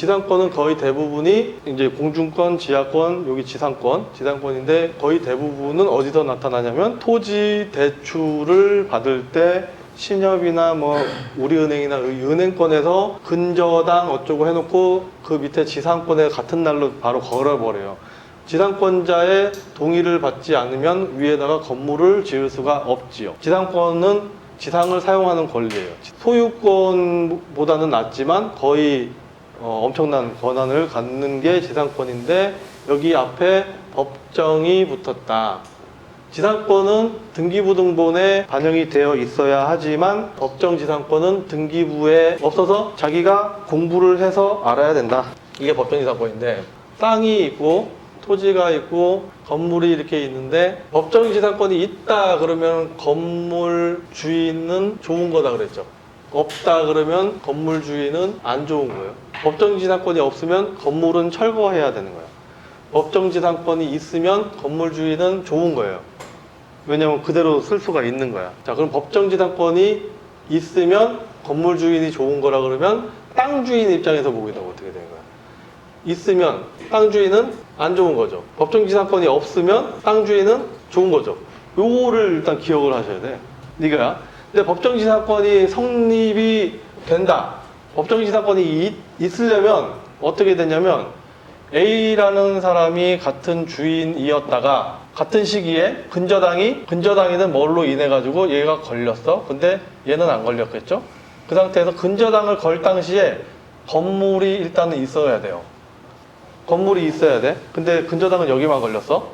지상권은 거의 대부분이 이제 공중권, 지하권, 여기 지상권인데 거의 대부분은 어디서 나타나냐면 토지 대출을 받을 때 신협이나 뭐 우리은행이나 은행권에서 근저당 어쩌고 해놓고 그 밑에 지상권에 같은 날로 바로 걸어버려요. 지상권자의 동의를 받지 않으면 위에다가 건물을 지을 수가 없지요. 지상권은 지상을 사용하는 권리예요. 소유권보다는 낮지만 거의 엄청난 권한을 갖는 게 지상권인데 여기 앞에 법정이 붙었다. 지상권은 등기부등본에 반영이 되어 있어야 하지만 법정지상권은 등기부에 없어서 자기가 공부를 해서 알아야 된다. 이게 법정지상권인데 땅이 있고 토지가 있고 건물이 이렇게 있는데 법정지상권이 있다 그러면 건물 주인은 좋은 거다 그랬죠. 없다 그러면 건물 주인은 안 좋은 거예요. 법정지상권이 없으면 건물은 철거해야 되는 거예요. 법정지상권이 있으면 건물 주인은 좋은 거예요. 왜냐면 그대로 쓸 수가 있는 거야. 자, 그럼 법정지상권이 있으면 건물 주인이 좋은 거라 그러면 땅 주인 입장에서 보게 되면 어떻게 되는 거야? 있으면 땅 주인은 안 좋은 거죠. 법정지상권이 없으면 땅 주인은 좋은 거죠. 요거를 일단 기억을 하셔야 돼. 이거야. 근데 법정지상권이 성립이 된다. 법정지상권이 있으려면 어떻게 되냐면 A라는 사람이 같은 주인이었다가 같은 시기에 근저당이는 뭘로 인해 가지고 얘가 걸렸어. 근데 얘는 안 걸렸겠죠. 그 상태에서 근저당을 걸 당시에 건물이 일단은 있어야 돼요. 건물이 있어야 돼. 근데 근저당은 여기만 걸렸어.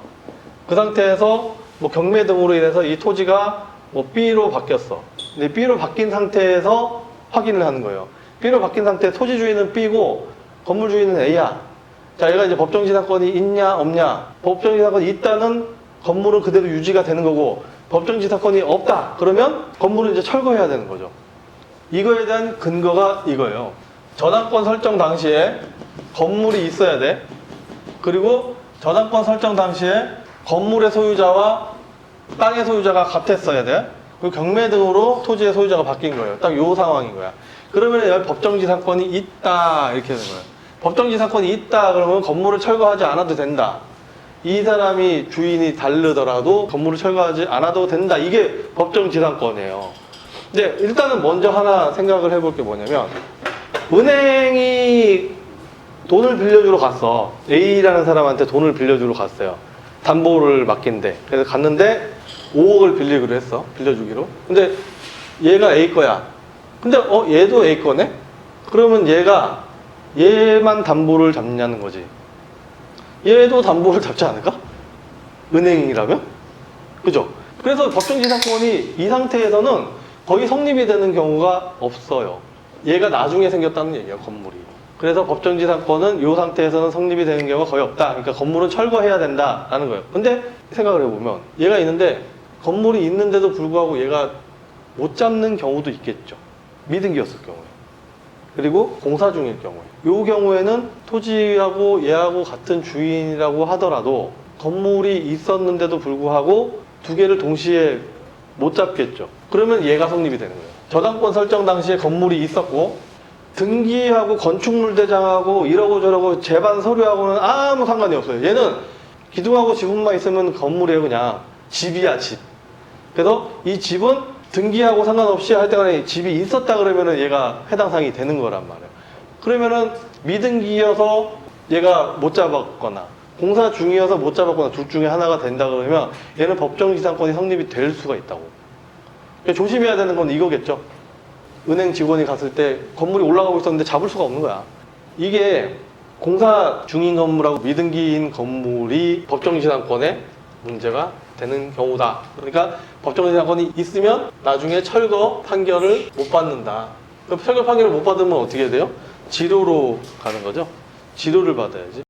그 상태에서 뭐 경매 등으로 인해서 이 토지가 뭐 B로 바뀌었어. 근데 B로 바뀐 상태에서 확인을 하는 거예요. B로 바뀐 상태 토지 주인은 B고 건물 주인은 A야. 자, 얘가 이제 법정지상권이 있냐 없냐. 법정지상권이 있다는 건물은 그대로 유지가 되는 거고 법정지상권이 없다 그러면 건물은 이제 철거해야 되는 거죠. 이거에 대한 근거가 이거예요. 저당권 설정 당시에 건물이 있어야 돼. 그리고 저당권 설정 당시에 건물의 소유자와 땅의 소유자가 같았어야 돼. 그리고 경매 등으로 토지의 소유자가 바뀐 거예요. 딱 요 상황인 거야. 그러면 여기 법정지상권이 있다 이렇게 되는 거예요. 법정지상권이 있다 그러면 건물을 철거하지 않아도 된다. 이 사람이 주인이 다르더라도 건물을 철거하지 않아도 된다. 이게 법정지상권이에요. 근데 일단은 먼저 하나 생각을 해볼 게 뭐냐면 은행이 돈을 빌려주러 갔어. A라는 사람한테 돈을 빌려주러 갔어요. 담보를 맡긴대. 그래서 갔는데 5억을 빌리기로 했어. 빌려주기로. 근데 얘가 A 거야. 근데 얘도 A 거네? 그러면 얘만 담보를 잡냐는 거지. 얘도 담보를 잡지 않을까? 은행이라면? 그죠? 그래서 법정지상권이 이 상태에서는 거의 성립이 되는 경우가 없어요. 얘가 나중에 생겼다는 얘기야, 건물이. 그래서 법정지상권은 이 상태에서는 성립이 되는 경우가 거의 없다. 그러니까 건물은 철거해야 된다라는 거예요. 근데 생각을 해보면 얘가 있는데 건물이 있는데도 불구하고 얘가 못 잡는 경우도 있겠죠. 미등기였을 경우에. 그리고 공사 중일 경우에. 이 경우에는 토지하고 얘하고 같은 주인이라고 하더라도 건물이 있었는데도 불구하고 두 개를 동시에 못 잡겠죠. 그러면 얘가 성립이 되는 거예요. 저당권 설정 당시에 건물이 있었고 등기하고 건축물 대장하고 이러고 저러고 재반 서류하고는 아무 상관이 없어요. 얘는 기둥하고 지붕만 있으면 건물이에요. 그냥 집이야, 집. 그래서 이 집은 등기하고 상관없이 할 때간에 집이 있었다 그러면은 얘가 해당 사항이 되는 거란 말이에요. 그러면은 미등기여서 얘가 못 잡았거나 공사 중이어서 못 잡았거나 둘 중에 하나가 된다 그러면 얘는 법정지상권이 성립이 될 수가 있다고. 그러니까 조심해야 되는 건 이거겠죠. 은행 직원이 갔을 때 건물이 올라가고 있었는데 잡을 수가 없는 거야. 이게 공사 중인 건물하고 미등기인 건물이 법정지상권에 문제가 되는 경우다. 그러니까 법정지상권이 있으면 나중에 철거 판결을 못 받는다. 그럼 철거 판결을 못 받으면 어떻게 해야 돼요? 지료로 가는 거죠. 지료를 받아야지.